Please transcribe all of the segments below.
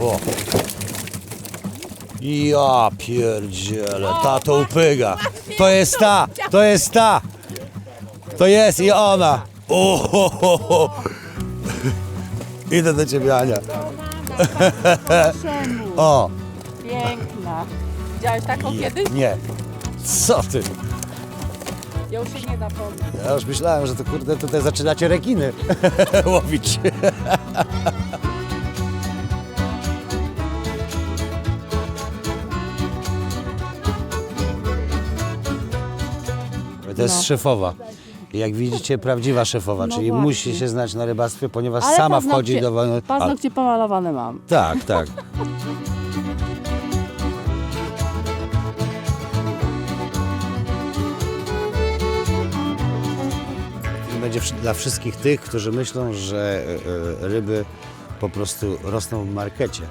O. Ja pierdzielę, ta to upyga. To jest ta, to jest ta. To jest i ona. O. Idę do ciebie, Ania. O. Piękna. Widziałeś taką kiedyś? Nie. Co ty? Ja już się nie zapomnę. Ja już myślałem, że to kurde tutaj zaczynacie rekiny łowić. To jest szefowa. I jak widzicie, prawdziwa szefowa, No czyli właśnie. musi się znać na rybactwie, ponieważ Ale sama wchodzi do wody. Paznokcie pomalowane mam. Tak, tak. Będzie dla wszystkich tych, którzy myślą, że ryby po prostu rosną w markecie.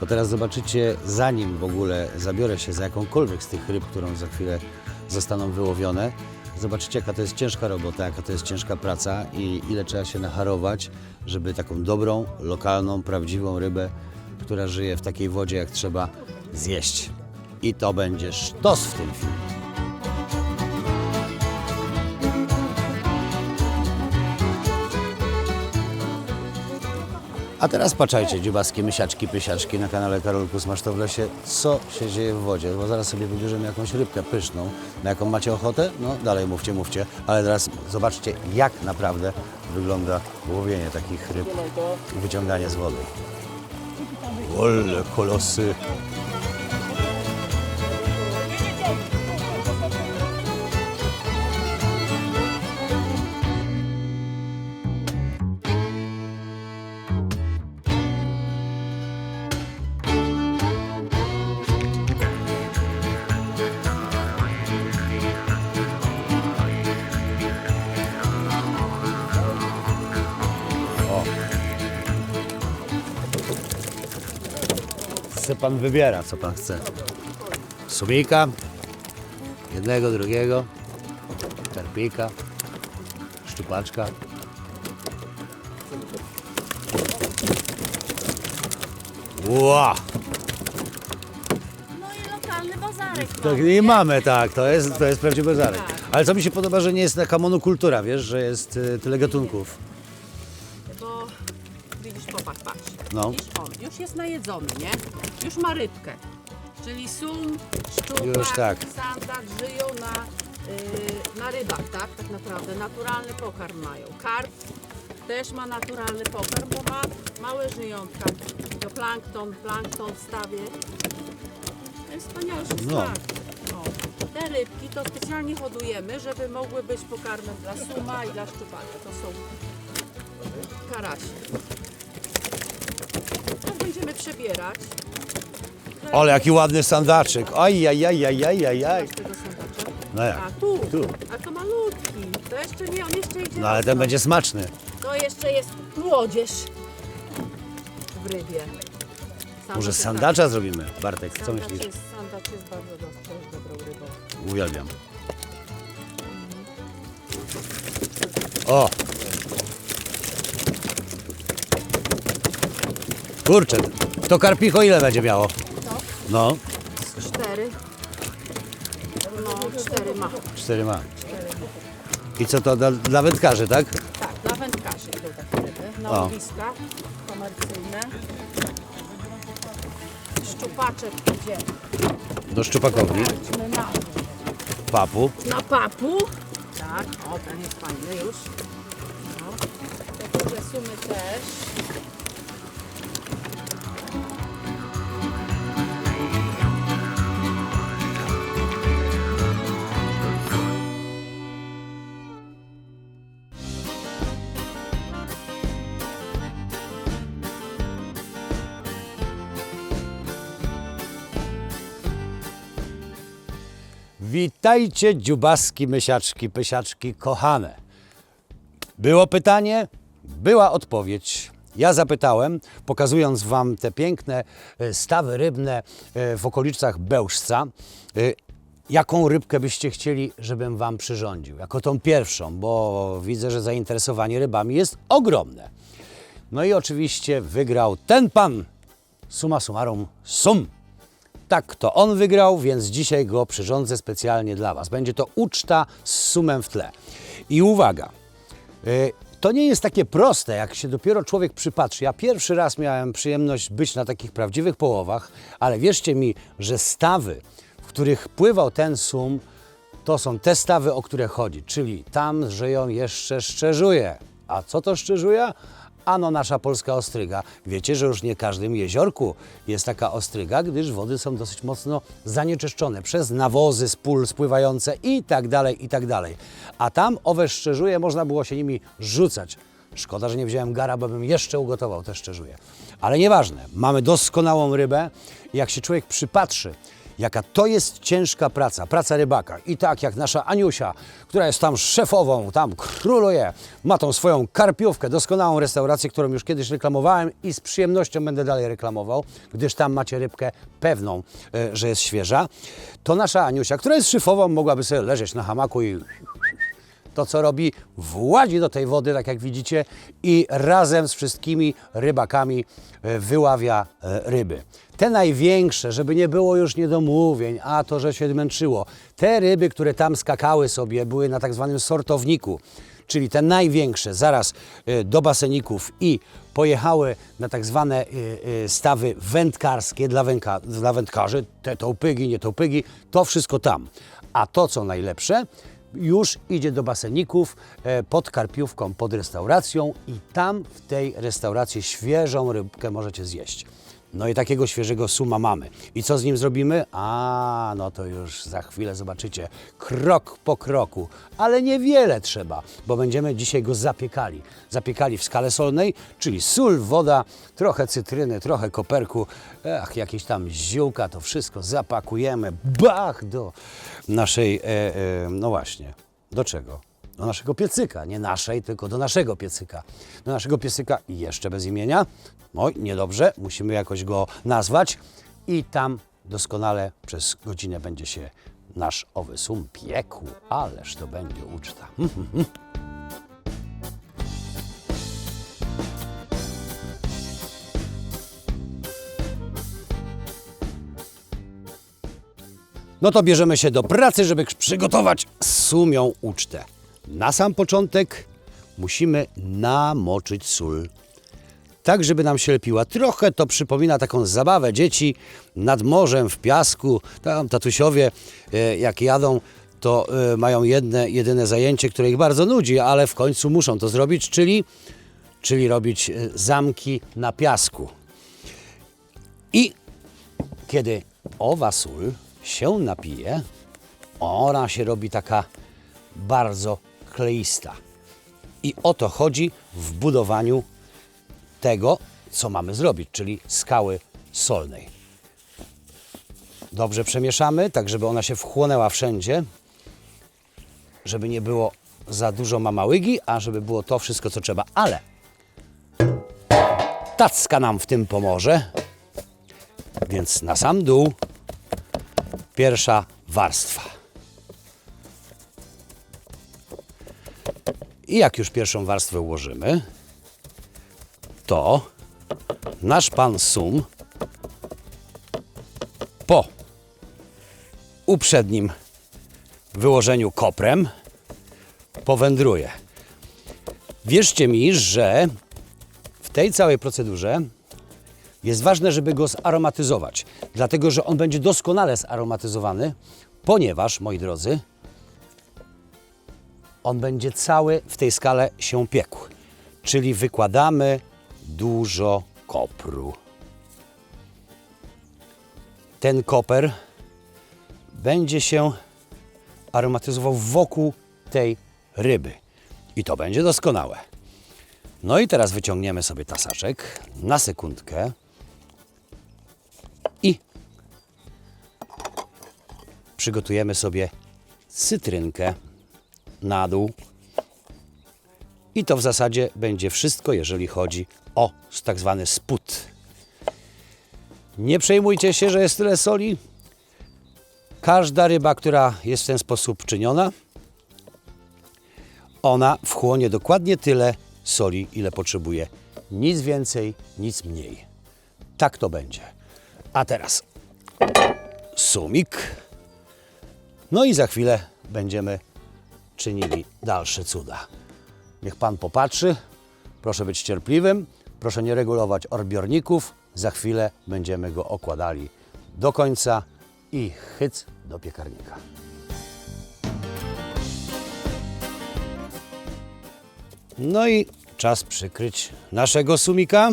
To teraz zobaczycie, zanim w ogóle zabiorę się za jakąkolwiek z tych ryb, którą za chwilę zostaną wyłowione, zobaczycie, jaka to jest ciężka robota, jaka to jest ciężka praca i ile trzeba się nacharować, żeby taką dobrą, lokalną, prawdziwą rybę, która żyje w takiej wodzie, jak trzeba, zjeść. I to będzie sztos w tym filmie. A teraz patrzajcie, dziubaskie mysiaczki, pysiaczki na kanale Karolku Smaż to w lesie, co się dzieje w wodzie, bo zaraz sobie wybierzemy jakąś rybkę pyszną, na jaką macie ochotę, no dalej mówcie, ale teraz zobaczcie, jak naprawdę wygląda łowienie takich ryb, wyciąganie z wody. Ole kolosy! Se pan wybiera, co pan chce. Sumika, jednego, drugiego, karpika, szczupaczka. Ła! No i lokalny bazarek. Tak nie mamy, tak, to jest prawdziwy zarek. Ale co mi się podoba, że nie jest taka monokultura, wiesz, że jest tyle gatunków. Bo widzisz, popatrz. No. Widzisz, on już jest najedzony, nie? Już ma rybkę. Czyli sum, szczupak, Już tak. sandak żyją na rybach, tak? Tak naprawdę. Naturalny pokarm mają. Karp też ma naturalny pokarm, bo ma małe żyjątka. To plankton wstawię. To jest wspaniały No. smak. O, te rybki to specjalnie hodujemy, żeby mogły być pokarmem dla suma i dla szczupaka. To są karasie. Tak będziemy przebierać. Ale jaki ładny sandaczek. Ajajajajajajaj. Z tego sandacza. No jak? A tu, Tu. a to malutki. To jeszcze nie, on jeszcze idzie. No ale ten rosnąć. będzie smaczny. To jeszcze jest młodzież w rybie. Może sandacza zrobimy? Bartek, co myślisz? Sandacz jest bardzo dobrą rybą. Uwielbiam. O! Kurczę, to karpicho ile będzie miało? No, 4. No, 4 ma. 4 ma. I co to dla wędkarzy, tak? Tak, dla wędkarzy idą takie ryby. Na O. łowiska komercyjne. Szczupaczek idzie. Do szczupakowni, Idźmy papu. na papu. Tak, o ten jest fajny już. No. Te duże sumy też. Witajcie dziubaski, mysiaczki, pysiaczki kochane. Było pytanie, była odpowiedź. Ja zapytałem, pokazując Wam te piękne stawy rybne w okolicach Bełżca, jaką rybkę byście chcieli, żebym Wam przyrządził? Jako tą pierwszą, bo widzę, że zainteresowanie rybami jest ogromne. No i oczywiście wygrał ten pan summa summarum sum. Tak, to on wygrał, więc dzisiaj go przyrządzę specjalnie dla Was. Będzie to uczta z sumem w tle. I uwaga, to nie jest takie proste, jak się dopiero człowiek przypatrzy. Ja pierwszy raz miałem przyjemność być na takich prawdziwych połowach, ale wierzcie mi, że stawy, w których pływał ten sum, to są te stawy, o które chodzi, czyli tam żyją jeszcze szczerzuje. A co to szczerzuje? Ano nasza polska ostryga. Wiecie, że już nie w każdym jeziorku jest taka ostryga, gdyż wody są dosyć mocno zanieczyszczone przez nawozy z pól spływające i tak dalej, i tak dalej. A tam owe szczerzuje, można było się nimi rzucać. Szkoda, że nie wziąłem gara, bo bym jeszcze ugotował te szczerzuje. Ale nieważne, mamy doskonałą rybę. Jak się człowiek przypatrzy, jaka to jest ciężka praca, praca rybaka. I tak jak nasza Aniusia, która jest tam szefową, tam króluje, ma tą swoją karpiówkę, doskonałą restaurację, którą już kiedyś reklamowałem i z przyjemnością będę dalej reklamował, gdyż tam macie rybkę pewną, że jest świeża. To nasza Aniusia, która jest szefową, mogłaby sobie leżeć na hamaku i to, co robi, włazi do tej wody, tak jak widzicie, i razem z wszystkimi rybakami wyławia ryby. Te największe, żeby nie było już niedomówień, a to, że się męczyło. Te ryby, które tam skakały sobie, były na tak zwanym sortowniku, czyli te największe, zaraz do baseników i pojechały na tak zwane stawy wędkarskie dla wędkarzy, te tołpygi, nie tołpygi, to wszystko tam. A to, co najlepsze, już idzie do baseników pod karpiówką, pod restauracją i tam w tej restauracji świeżą rybkę możecie zjeść. No i takiego świeżego suma mamy. I co z nim zrobimy? A, no to już za chwilę zobaczycie. Krok po kroku. Ale niewiele trzeba, bo będziemy dzisiaj go zapiekali. Zapiekali w skale solnej, czyli sól, woda, trochę cytryny, trochę koperku, jakieś tam ziółka, to wszystko zapakujemy, bach, do naszej, no właśnie, do czego? Do naszego piecyka, nie naszej, tylko do naszego piecyka. Do naszego piecyka i jeszcze bez imienia. Oj, niedobrze, musimy jakoś go nazwać. I tam doskonale przez godzinę będzie się nasz owy sum piekł. Ależ to będzie uczta. No to bierzemy się do pracy, żeby przygotować sumią ucztę. Na sam początek musimy namoczyć sól, tak żeby nam się lepiła. Trochę to przypomina taką zabawę dzieci nad morzem, w piasku. Tam tatusiowie jak jadą, to mają jedyne zajęcie, które ich bardzo nudzi, ale w końcu muszą to zrobić, czyli robić zamki na piasku. I kiedy owa sól się napije, ona się robi taka bardzo kleista. I o to chodzi w budowaniu tego, co mamy zrobić, czyli skały solnej. Dobrze przemieszamy, tak żeby ona się wchłonęła wszędzie, żeby nie było za dużo mamałygi, a żeby było to wszystko, co trzeba. Ale tacka nam w tym pomoże, więc na sam dół pierwsza warstwa. I jak już pierwszą warstwę ułożymy, to nasz pan sum po uprzednim wyłożeniu koprem powędruje. Wierzcie mi, że w tej całej procedurze jest ważne, żeby go zaromatyzować, dlatego że on będzie doskonale zaromatyzowany, ponieważ, moi drodzy, on będzie cały w tej skale się piekł. Czyli wykładamy dużo kopru. Ten koper będzie się aromatyzował wokół tej ryby. I to będzie doskonałe. No i teraz wyciągniemy sobie tasaczek na sekundkę i przygotujemy sobie cytrynkę na dół. I to w zasadzie będzie wszystko, jeżeli chodzi o tak zwany spód. Nie przejmujcie się, że jest tyle soli. Każda ryba, która jest w ten sposób czyniona, ona wchłonie dokładnie tyle soli, ile potrzebuje. Nic więcej, nic mniej. Tak to będzie. A teraz sumik. No i za chwilę będziemy czynili dalsze cuda. Niech Pan popatrzy. Proszę być cierpliwym. Proszę nie regulować odbiorników. Za chwilę będziemy go okładali do końca i hyc do piekarnika. No i czas przykryć naszego sumika.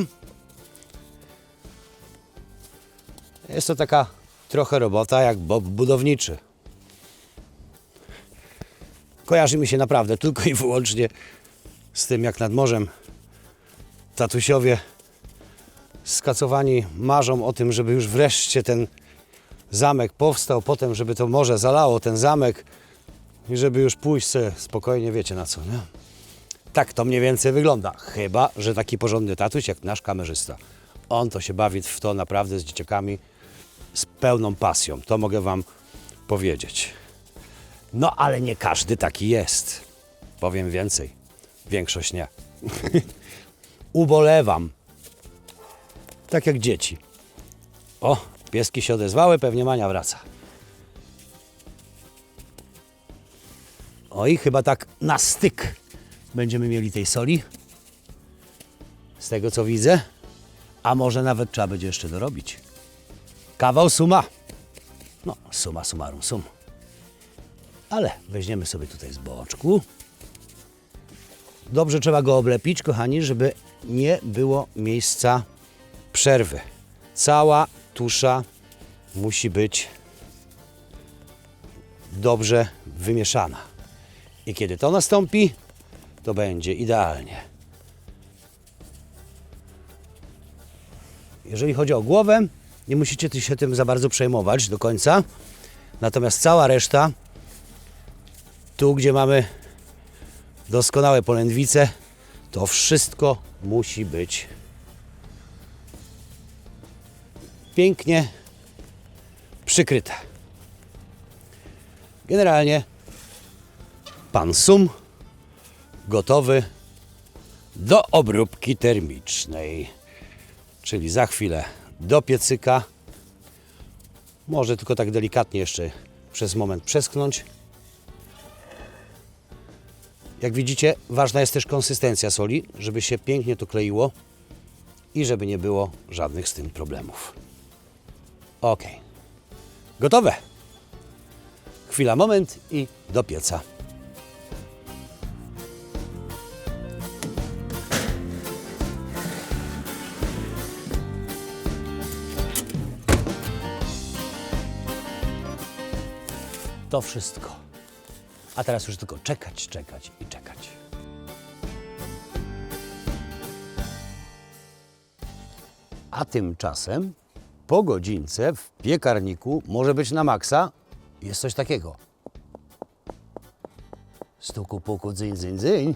Jest to taka trochę robota jak bob budowniczy. Kojarzy mi się naprawdę tylko i wyłącznie z tym, jak nad morzem tatusiowie skacowani marzą o tym, żeby już wreszcie ten zamek powstał, potem żeby to morze zalało ten zamek i żeby już pójść sobie spokojnie, wiecie na co, nie? Tak to mniej więcej wygląda, chyba że taki porządny tatuś jak nasz kamerzysta. On to się bawi w to naprawdę z dzieciakami z pełną pasją, to mogę Wam powiedzieć. No ale nie każdy taki jest. Powiem więcej, większość nie. Ubolewam. Tak jak dzieci. O, pieski się odezwały, pewnie Mania wraca. Oj, chyba tak na styk będziemy mieli tej soli. Z tego co widzę. A może nawet trzeba będzie jeszcze dorobić. Kawał suma. No, summa summarum sum. Ale weźmiemy sobie tutaj z boczku. Dobrze trzeba go oblepić, kochani, żeby nie było miejsca przerwy. Cała tusza musi być dobrze wymieszana. I kiedy to nastąpi, to będzie idealnie. Jeżeli chodzi o głowę, nie musicie się tym za bardzo przejmować do końca. Natomiast cała reszta, tu gdzie mamy doskonałe polędwice, to wszystko musi być pięknie przykryte. Generalnie pan sum gotowy do obróbki termicznej. Czyli za chwilę do piecyka. Może tylko tak delikatnie jeszcze przez moment przesknąć. Jak widzicie, ważna jest też konsystencja soli, żeby się pięknie to kleiło i żeby nie było żadnych z tym problemów. Ok. Gotowe. Chwila, moment i do pieca. To wszystko. A teraz już tylko czekać, czekać i czekać. A tymczasem po godzince w piekarniku może być na maksa. Jest coś takiego. Stuku, puku, dzyń, dzyń, dzyń.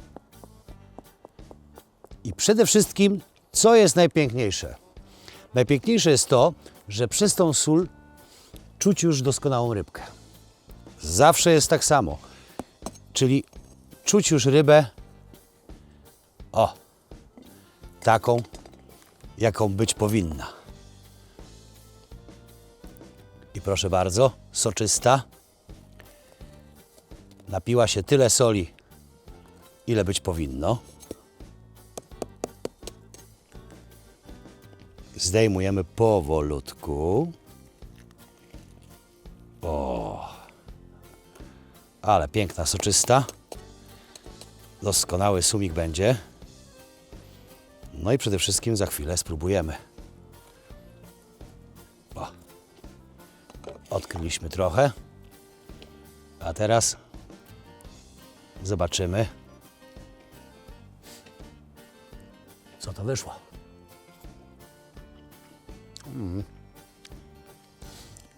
I przede wszystkim, co jest najpiękniejsze? Najpiękniejsze jest to, że przez tą sól czuć już doskonałą rybkę. Zawsze jest tak samo. Czyli czuć już rybę, o, taką, jaką być powinna. I proszę bardzo, soczysta. Napiła się tyle soli, ile być powinno. Zdejmujemy powolutku. O, ale piękna, soczysta. Doskonały sumik będzie. No i przede wszystkim za chwilę spróbujemy. O. Odkryliśmy trochę. A teraz zobaczymy, co to wyszło.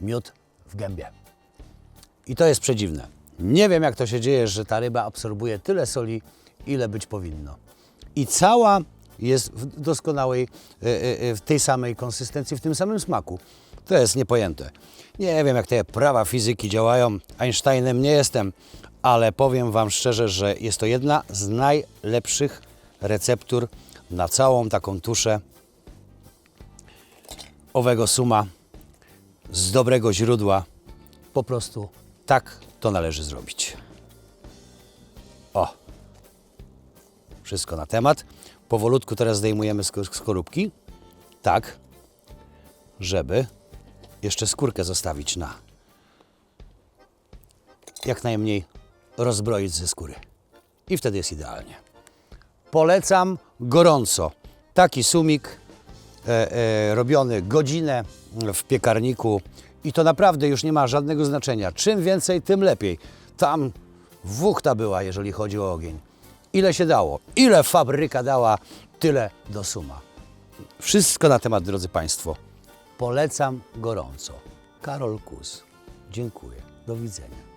Miód w gębie. I to jest przedziwne. Nie wiem, jak to się dzieje, że ta ryba absorbuje tyle soli, ile być powinno. I cała jest w doskonałej, w tej samej konsystencji, w tym samym smaku. To jest niepojęte. Nie wiem, jak te prawa fizyki działają. Einsteinem nie jestem, ale powiem Wam szczerze, że jest to jedna z najlepszych receptur na całą taką tuszę owego suma z dobrego źródła. Po prostu tak to należy zrobić. O! Wszystko na temat. Powolutku teraz zdejmujemy skorupki, tak, żeby jeszcze skórkę zostawić na jak najmniej rozbroić ze skóry. I wtedy jest idealnie. Polecam gorąco. Taki sumik robiony godzinę w piekarniku i to naprawdę już nie ma żadnego znaczenia. Czym więcej, tym lepiej. Tam wuchta była, jeżeli chodzi o ogień. Ile się dało, ile fabryka dała, tyle do suma. Wszystko na temat, drodzy Państwo. Polecam gorąco. Karol Kus. Dziękuję. Do widzenia.